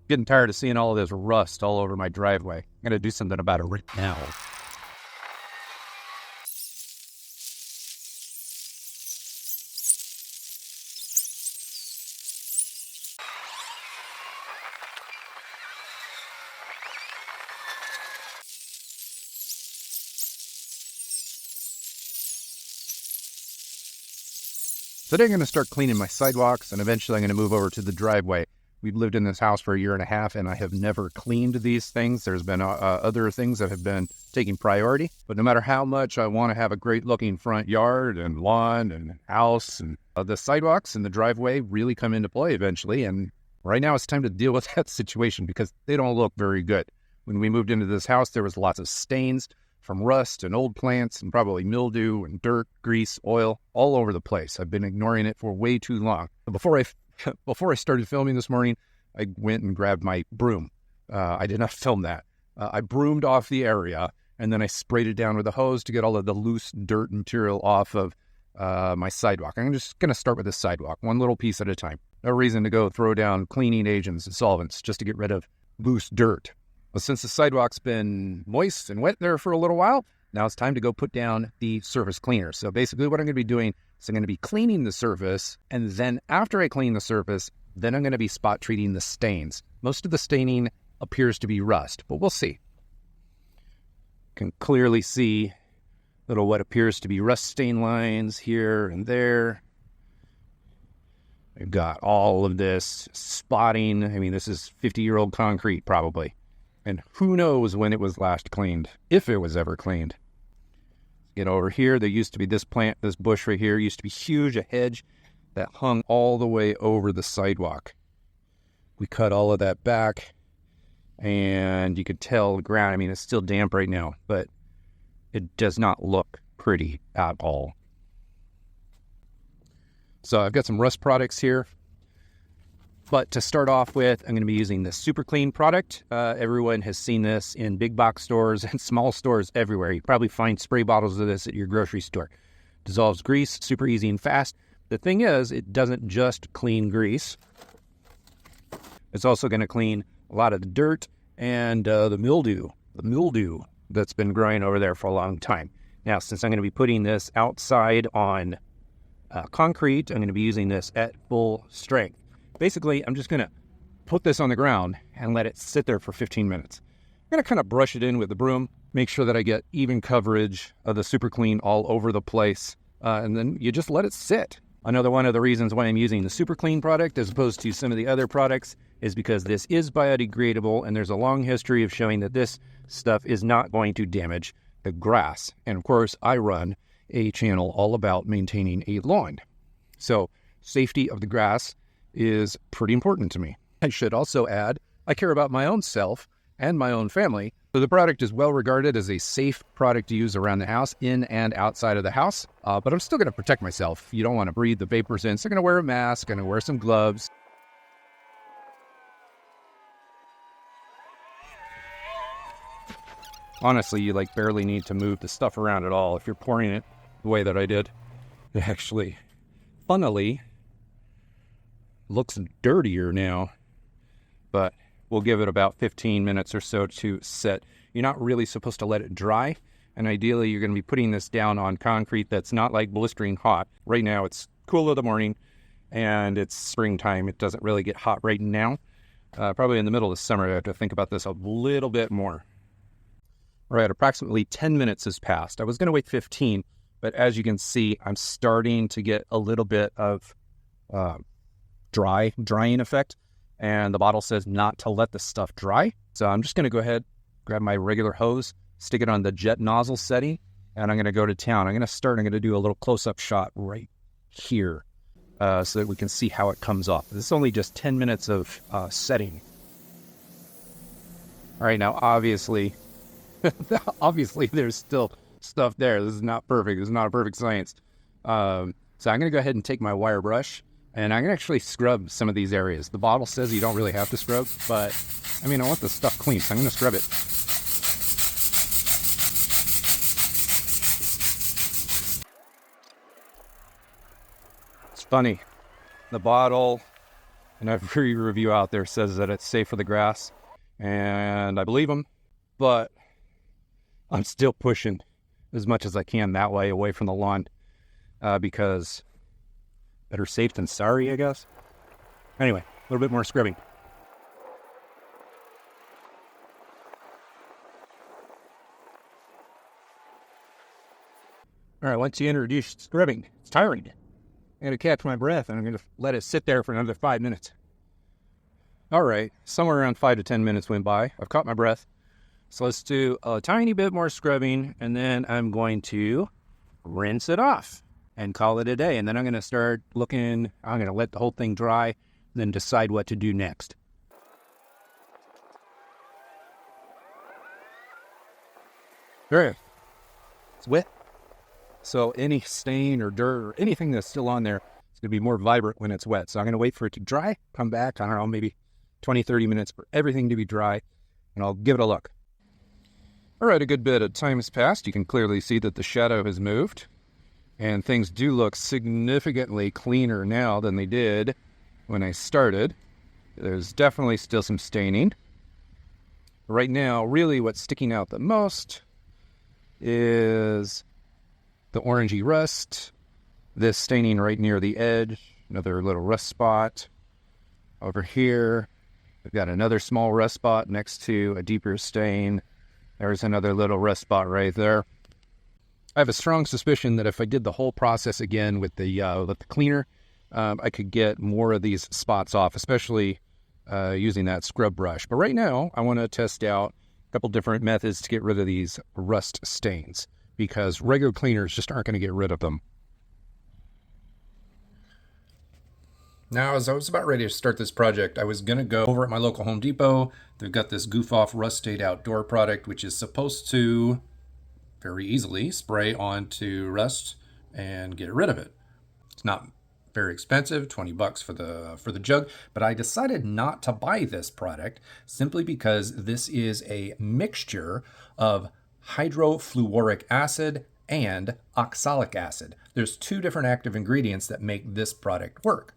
Getting tired of seeing all of this rust all over my driveway. I'm going to do something about it right now. Today I'm going to start cleaning my sidewalks, and eventually I'm going to move over to the driveway. We've lived in this house for a year and a half, and I have never cleaned these things. There's been other things that have been taking priority. But no matter how much I want to have a great-looking front yard and lawn and house, and the sidewalks and the driveway really come into play eventually. And right now it's time to deal with that situation because they don't look very good. When we moved into this house, there was lots of stains from rust and old plants and probably mildew and dirt, grease, oil, all over the place. I've been ignoring it for way too long. Before I started filming this morning, I went and grabbed my broom. I did not film that. I broomed off the area, and then I sprayed it down with a hose to get all of the loose dirt material off of my sidewalk. I'm just going to start with this sidewalk, one little piece at a time. No reason to go throw down cleaning agents and solvents just to get rid of loose dirt. Well, since the sidewalk's been moist and wet there for a little while, now it's time to go put down the surface cleaner. So basically what I'm going to be doing is I'm going to be cleaning the surface, and then after I clean the surface, then I'm going to be spot treating the stains. Most of the staining appears to be rust, but we'll see. Can clearly see little what appears to be rust stain lines here and there. We've got all of this spotting. I mean, this is 50-year-old concrete probably. And who knows when it was last cleaned, if it was ever cleaned. Get over here, there used to be this bush right here, used to be huge, a hedge that hung all the way over the sidewalk. We cut all of that back, and you could tell the ground, I mean, it's still damp right now, but it does not look pretty at all. So I've got some rust products here. But to start off with, I'm going to be using the Super Clean product. Everyone has seen this in big box stores and small stores everywhere. You probably find spray bottles of this at your grocery store. Dissolves grease, super easy and fast. The thing is, it doesn't just clean grease. It's also going to clean a lot of the dirt and the mildew that's been growing over there for a long time. Now, since I'm going to be putting this outside on concrete, I'm going to be using this at full strength. Basically, I'm just going to put this on the ground and let it sit there for 15 minutes. I'm going to kind of brush it in with the broom, make sure that I get even coverage of the Super Clean all over the place, and then you just let it sit. Another one of the reasons why I'm using the Super Clean product as opposed to some of the other products is because this is biodegradable, and there's a long history of showing that this stuff is not going to damage the grass. And of course, I run a channel all about maintaining a lawn. So safety of the grass is pretty important to me. I should also add, I care about my own self and my own family. So the product is well regarded as a safe product to use around the house, in and outside of the house. But I'm still going to protect myself. You don't want to breathe the vapors in. So I'm going to wear a mask, I'm going to wear some gloves. Honestly, you barely need to move the stuff around at all if you're pouring it the way that I did. It actually, funnily, looks dirtier now, but we'll give it about 15 minutes or so to set. You're not really supposed to let it dry, and ideally you're going to be putting this down on concrete that's not blistering hot. Right now it's cool in the morning, and it's springtime. It doesn't really get hot right now. Probably in the middle of the summer, I have to think about this a little bit more. All right, approximately 10 minutes has passed. I was going to wait 15, but as you can see, I'm starting to get a little bit of drying effect, and the bottle says not to let the stuff dry. So I'm just going to go ahead, grab my regular hose, stick it on the jet nozzle setting, and I'm going to go to town. I'm going to do a little close-up shot right here so that we can see how it comes off. This is only just 10 minutes of setting. All right, now obviously there's still stuff there. This is not perfect. This is not a perfect science. So I'm going to go ahead and take my wire brush, and I'm going to actually scrub some of these areas. The bottle says you don't really have to scrub, but I want the stuff clean, so I'm going to scrub it. It's funny. The bottle And every review out there says that it's safe for the grass, and I believe them, but I'm still pushing as much as I can that way away from the lawn, because better safe than sorry, I guess. Anyway, a little bit more scrubbing. All right, once you introduce scrubbing, it's tiring. I'm going to catch my breath, and I'm going to let it sit there for another 5 minutes. All right, somewhere around 5 to 10 minutes went by. I've caught my breath. So let's do a tiny bit more scrubbing, and then I'm going to rinse it off and call it a day. And then I'm going to start looking. I'm going to let the whole thing dry, then decide what to do next. There. It's wet. So any stain or dirt or anything that's still on there is going to be more vibrant when it's wet. So I'm going to wait for it to dry, come back, I don't know, maybe 20, 30 minutes for everything to be dry, and I'll give it a look. All right, a good bit of time has passed. You can clearly see that the shadow has moved, and things do look significantly cleaner now than they did when I started. There's definitely still some staining. Right now, really what's sticking out the most is the orangey rust, this staining right near the edge, another little rust spot. Over here, we've got another small rust spot next to a deeper stain. There's another little rust spot right there. I have a strong suspicion that if I did the whole process again with the cleaner, I could get more of these spots off, especially using that scrub brush. But right now, I want to test out a couple different methods to get rid of these rust stains, because regular cleaners just aren't going to get rid of them. Now, as I was about ready to start this project, I was going to go over at my local Home Depot. They've got this Goof Off Rust Aid Outdoor product, which is supposed to very easily spray onto rust and get rid of it. It's not very expensive, $20 for the jug, but I decided not to buy this product simply because this is a mixture of hydrofluoric acid and oxalic acid. There's 2 different active ingredients that make this product work.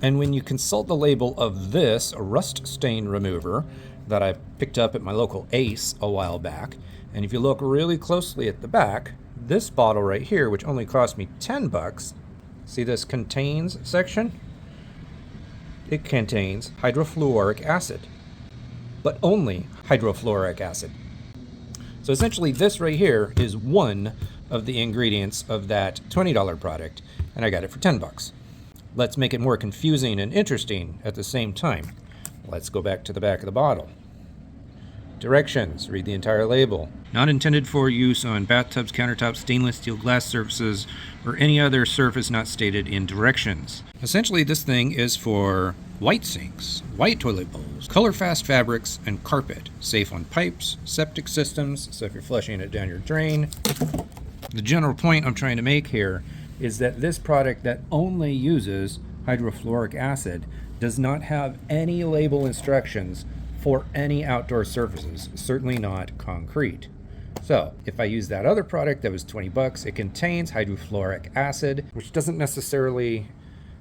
And when you consult the label of this rust stain remover that I picked up at my local Ace a while back, and if you look really closely at the back, this bottle right here, which only cost me $10, see this contains section? It contains hydrofluoric acid, but only hydrofluoric acid. So essentially this right here is one of the ingredients of that $20 product, and I got it for $10. Let's make it more confusing and interesting at the same time. Let's go back to the back of the bottle. Directions, read the entire label. Not intended for use on bathtubs, countertops, stainless steel glass surfaces, or any other surface not stated in directions. Essentially, this thing is for white sinks, white toilet bowls, color-fast fabrics, and carpet. Safe on pipes, septic systems, so if you're flushing it down your drain. The general point I'm trying to make here is that this product that only uses hydrofluoric acid does not have any label instructions for any outdoor surfaces, certainly not concrete. So if I use that other product that was $20, it contains hydrofluoric acid, which doesn't necessarily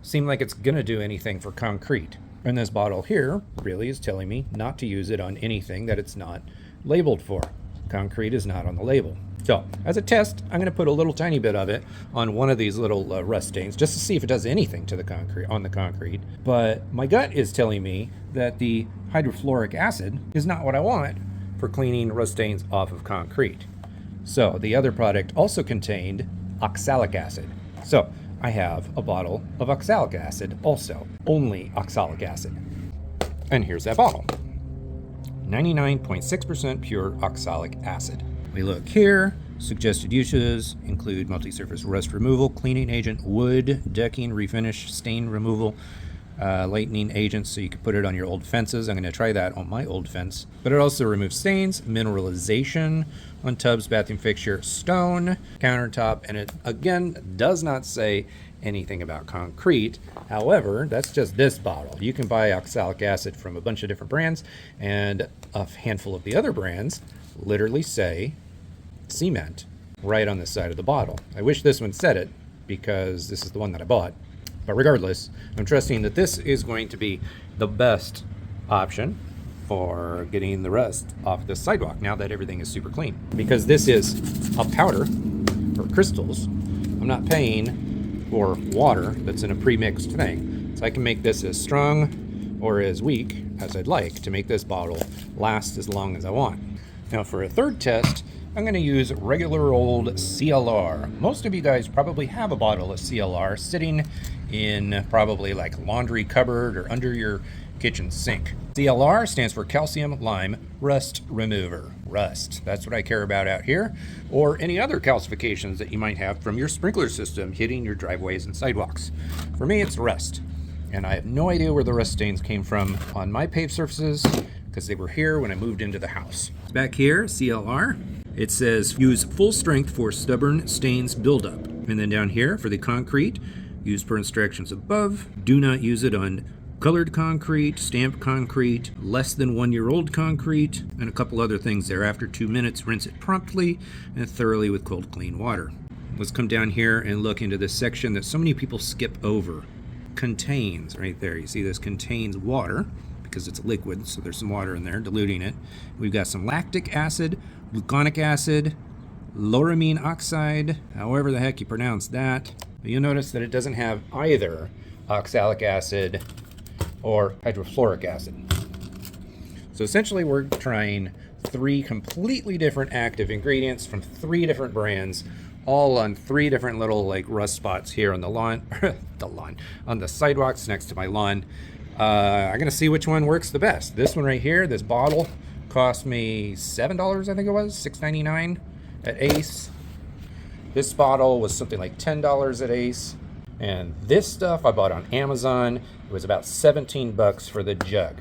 seem like it's gonna do anything for concrete. And this bottle here really is telling me not to use it on anything that it's not labeled for. Concrete is not on the label. So as a test, I'm gonna put a little tiny bit of it on one of these little rust stains just to see if it does anything to the concrete. But my gut is telling me that the hydrofluoric acid is not what I want for cleaning rust stains off of concrete. So the other product also contained oxalic acid. So I have a bottle of oxalic acid also, only oxalic acid. And here's that bottle. 99.6% pure oxalic acid. We look here, suggested uses include multi-surface rust removal, cleaning agent, wood, decking, refinish, stain removal, lightening agents, so you can put it on your old fences. I'm going to try that on my old fence. But it also removes stains, mineralization on tubs, bathroom fixture, stone, countertop, and it again does not say anything about concrete. However, that's just this bottle. You can buy oxalic acid from a bunch of different brands, and a handful of the other brands literally say cement right on the side of the bottle. I wish this one said it, because this is the one that I bought. But regardless, I'm trusting that this is going to be the best option for getting the rust off the sidewalk now that everything is super clean. Because this is a powder or crystals, I'm not paying for water that's in a pre-mixed thing. So I can make this as strong or as weak as I'd like to make this bottle last as long as I want. Now for a third test, I'm going to use regular old CLR. Most of you guys probably have a bottle of CLR sitting in probably like laundry cupboard or under your kitchen sink. CLR stands for calcium lime rust remover. Rust, that's what I care about out here, or any other calcifications that you might have from your sprinkler system hitting your driveways and sidewalks. For me, it's rust, and I have no idea where the rust stains came from on my paved surfaces because they were here when I moved into the house. Back here, CLR, it says use full strength for stubborn stains buildup. And then down here for the concrete, use per instructions above. Do not use it on colored concrete, stamped concrete, less than 1 year old concrete, and a couple other things there. After 2 minutes, rinse it promptly and thoroughly with cold, clean water. Let's come down here and look into this section that so many people skip over. Contains, right there. You see this contains water because it's liquid, so there's some water in there diluting it. We've got some lactic acid, gluconic acid, lauramine oxide, however the heck you pronounce that. But you'll notice that it doesn't have either oxalic acid or hydrofluoric acid. So essentially we're trying 3 completely different active ingredients from 3 different brands, all on 3 different little like rust spots here on the lawn, on the sidewalks next to my lawn. I'm gonna see which one works the best. This one right here, this bottle, cost me $7, I think it was, $6.99 at Ace. This bottle was something like $10 at Ace. And this stuff I bought on Amazon. It was about $17 for the jug.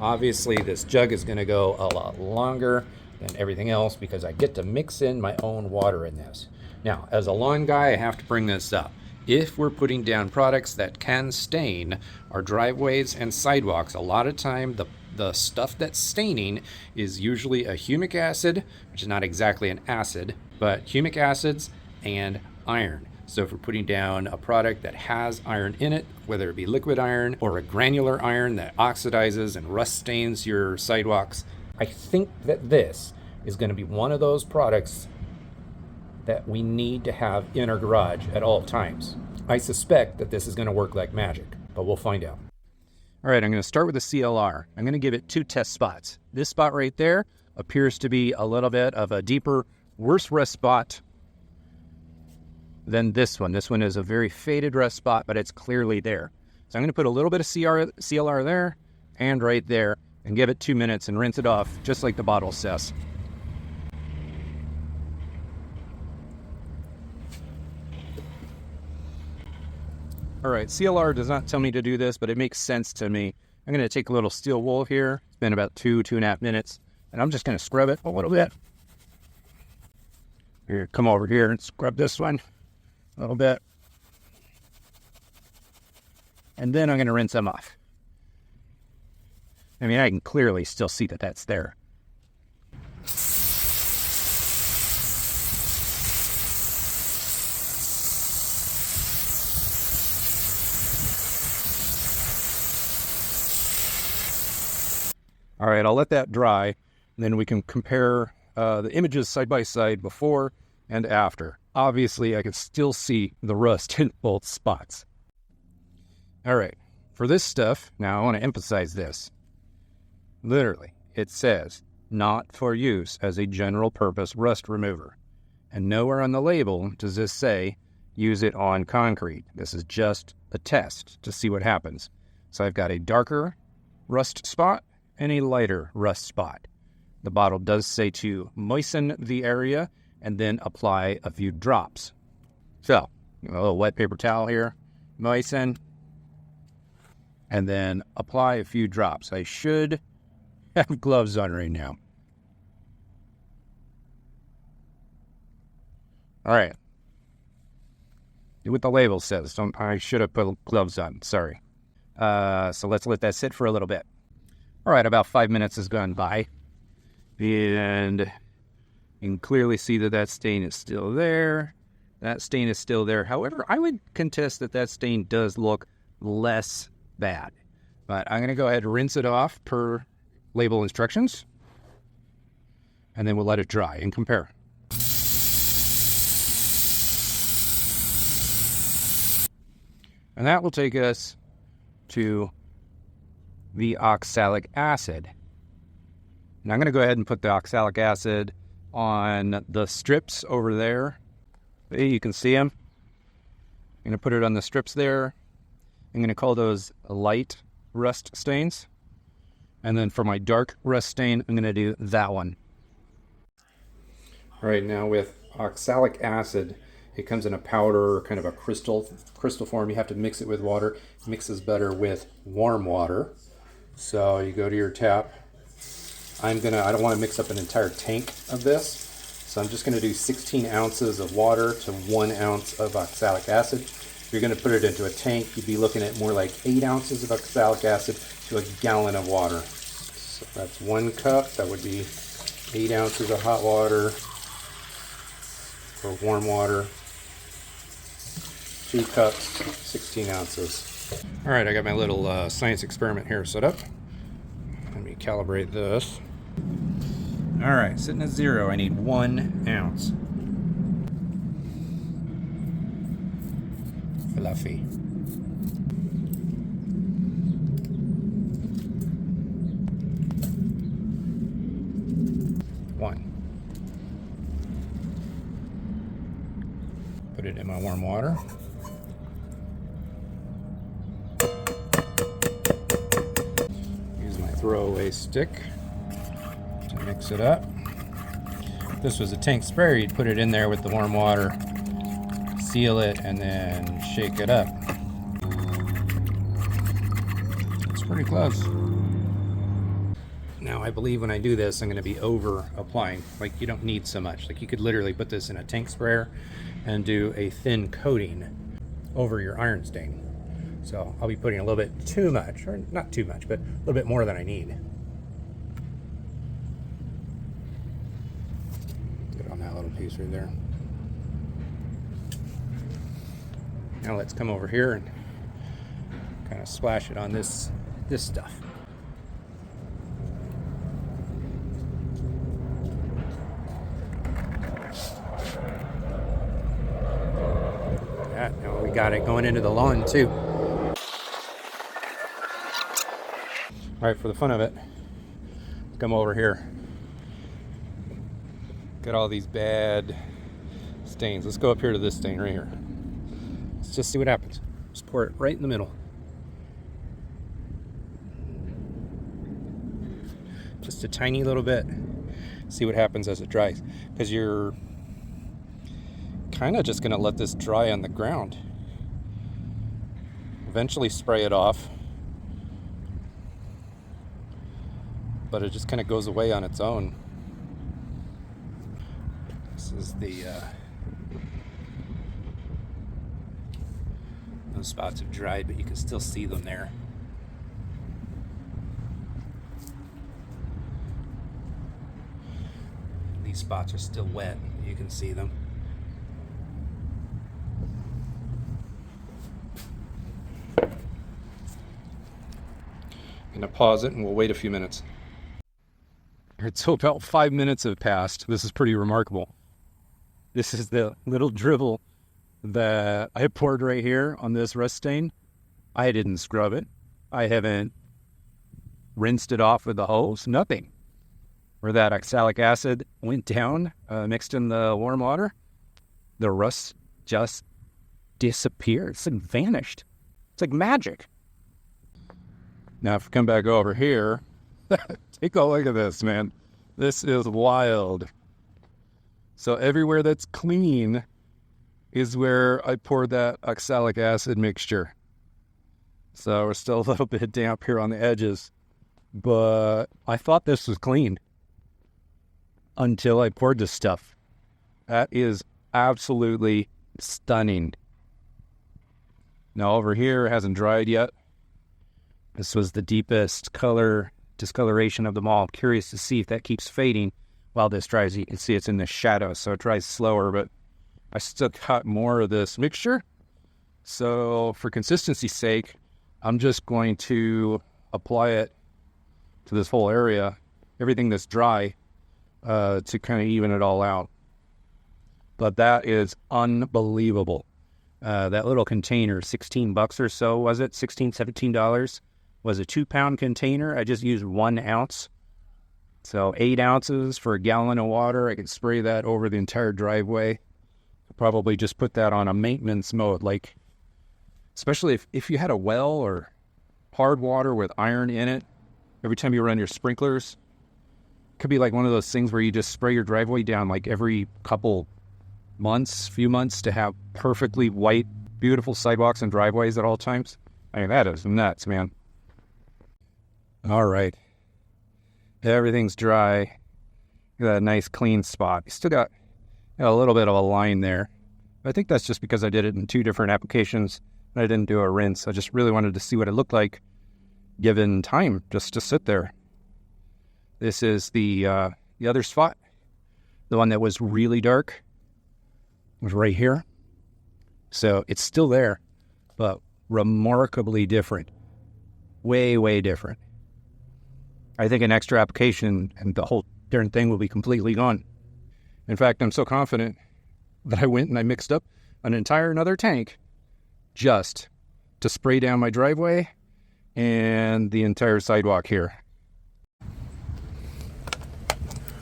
Obviously, this jug is going to go a lot longer than everything else because I get to mix in my own water in this. Now, as a lawn guy, I have to bring this up. If we're putting down products that can stain our driveways and sidewalks, a lot of time the stuff that's staining is usually a humic acid, which is not exactly an acid, but humic acids and iron. So if we're putting down a product that has iron in it, whether it be liquid iron or a granular iron that oxidizes and rust stains your sidewalks, I think that this is going to be one of those products that we need to have in our garage at all times. I suspect that this is going to work like magic, but we'll find out. All right, I'm going to start with the CLR. I'm going to give it 2 test spots. This spot right there appears to be a little bit of a deeper, worse rust spot than this one. This one is a very faded rust spot, but it's clearly there. So I'm going to put a little bit of CLR there and right there and give it 2 minutes and rinse it off just like the bottle says. All right, CLR does not tell me to do this, but it makes sense to me. I'm going to take a little steel wool here. It's been about 2.5 minutes, and I'm just going to scrub it a little bit. Here, come over here and scrub this one a little bit. And then I'm going to rinse them off. I mean, I can clearly still see that that's there. All right, I'll let that dry, and then we can compare the images side by side before and after. Obviously, I can still see the rust in both spots. All right, for this stuff, now I want to emphasize this. Literally, it says, not for use as a general purpose rust remover. And nowhere on the label does this say, use it on concrete. This is just a test to see what happens. So I've got a darker rust spot and a lighter rust spot. The bottle does say to moisten the area and then apply a few drops. So, a little wet paper towel here, moisten, and then apply a few drops. I should have gloves on right now. All right. Do what the label says. I should have put gloves on, sorry. So let's let that sit for a little bit. All right, about 5 minutes has gone by, and you can clearly see that stain is still there. That stain is still there. However, I would contest that that stain does look less bad. But I'm going to go ahead and rinse it off per label instructions. And then we'll let it dry and compare. And that will take us to the oxalic acid. And I'm going to go ahead and put the oxalic acid on the strips over there. You can see them. I'm going to put it on the strips there. I'm going to call those light rust stains. And then for my dark rust stain, I'm going to do that one. All right, now with oxalic acid, it comes in a powder, kind of a crystal form. You have to mix it with water. It mixes better with warm water. So you go to your tap. I don't want to mix up an entire tank of this. So I'm just going to do 16 ounces of water to 1 ounce of oxalic acid. If you're going to put it into a tank, you'd be looking at more like 8 ounces of oxalic acid to a gallon of water. So that's 1 cup. That would be 8 ounces of hot water or warm water. 2 cups, 16 ounces. All right, I got my little science experiment here set up. Let me calibrate this. All right, sitting at 0, I need 1 ounce. Fluffy. One. Put it in my warm water. Use my throwaway stick to mix it up. If this was a tank sprayer, you'd put it in there with the warm water, seal it, and then shake it up. It's pretty close. Now I believe when I do this, I'm going to be over applying. Like, you don't need so much. Like, you could literally put this in a tank sprayer and do a thin coating over your iron stain. So I'll be putting a little bit too much, or not too much, but a little bit more than I need. Get on that little piece right there. Now let's come over here and kind of splash it on this stuff. Now we got it going into the lawn too. All right, for the fun of it, let's come over here. Got all these bad stains. Let's go up here to this stain right here. Let's just see what happens. Just pour it right in the middle. Just a tiny little bit. See what happens as it dries. Because you're kind of just going to let this dry on the ground. Eventually spray it off. But it just kind of goes away on its own. This is the... those spots have dried, but you can still see them there. These spots are still wet. You can see them. I'm going to pause it and we'll wait a few minutes. Alright, so about 5 minutes have passed. This is pretty remarkable. This is the little dribble that I poured right here on this rust stain. I didn't scrub it. I haven't rinsed it off with the hose. Nothing. Where that oxalic acid went down, mixed in the warm water, the rust just disappeared. It's like vanished. It's like magic. Now, if we come back over here, take a look at this, man. This is wild. So everywhere that's clean is where I poured that oxalic acid mixture. So we're still a little bit damp here on the edges. But I thought this was clean until I poured this stuff. That is absolutely stunning. Now over here, it hasn't dried yet. This was the deepest color discoloration of them all. I'm curious to see if that keeps fading while this dries. You can see it's in the shadow, so it dries slower, but I still got more of this mixture. So for consistency's sake, I'm just going to apply it to this whole area, everything that's dry, to kind of even it all out. But that is unbelievable. That little container, $16 or so, was it? $16, $17, was a 2-pound container. I just used 1 ounce. So 8 ounces for a gallon of water. I could spray that over the entire driveway. Probably just put that on a maintenance mode, like, especially if you had a well or hard water with iron in it, every time you run your sprinklers, it could be like one of those things where you just spray your driveway down like every few months to have perfectly white, beautiful sidewalks and driveways at all times. I mean, that is nuts, man. All right. Everything's dry. Got a nice clean spot. You still got a little bit of a line there. I think that's just because I did it in 2 different applications and I didn't do a rinse. I just really wanted to see what it looked like given time just to sit there. This is the other spot. The one that was really dark was right here. So it's still there, but remarkably different. Way, way different. I think an extra application and the whole darn thing will be completely gone. In fact, I'm so confident that I went and I mixed up an entire another tank just to spray down my driveway and the entire sidewalk here.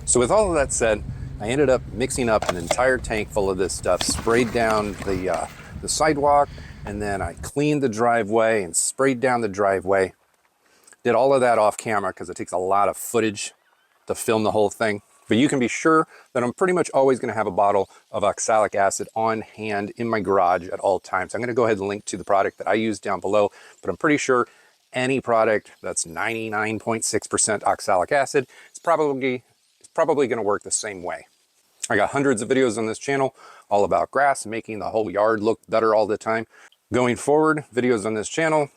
So with all of that said, I ended up mixing up an entire tank full of this stuff, sprayed down the sidewalk, and then I cleaned the driveway and sprayed down the driveway. Did all of that off camera because it takes a lot of footage to film the whole thing. But you can be sure that I'm pretty much always going to have a bottle of oxalic acid on hand in my garage at all times. I'm going to go ahead and link to the product that I use down below, but I'm pretty sure any product that's 99.6% oxalic acid is probably going to work the same way. I got hundreds of videos on this channel all about grass, making the whole yard look better all the time. Going forward, videos on this channel,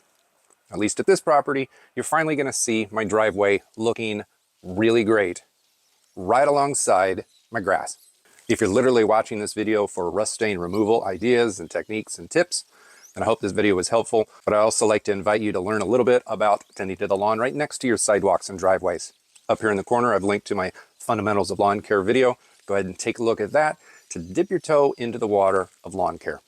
at least at this property, you're finally going to see my driveway looking really great right alongside my grass. If you're literally watching this video for rust stain removal ideas and techniques and tips, then I hope this video was helpful. But I also like to invite you to learn a little bit about tending to the lawn right next to your sidewalks and driveways. Up here in the corner, I've linked to my Fundamentals of Lawn Care video. Go ahead and take a look at that to dip your toe into the water of lawn care.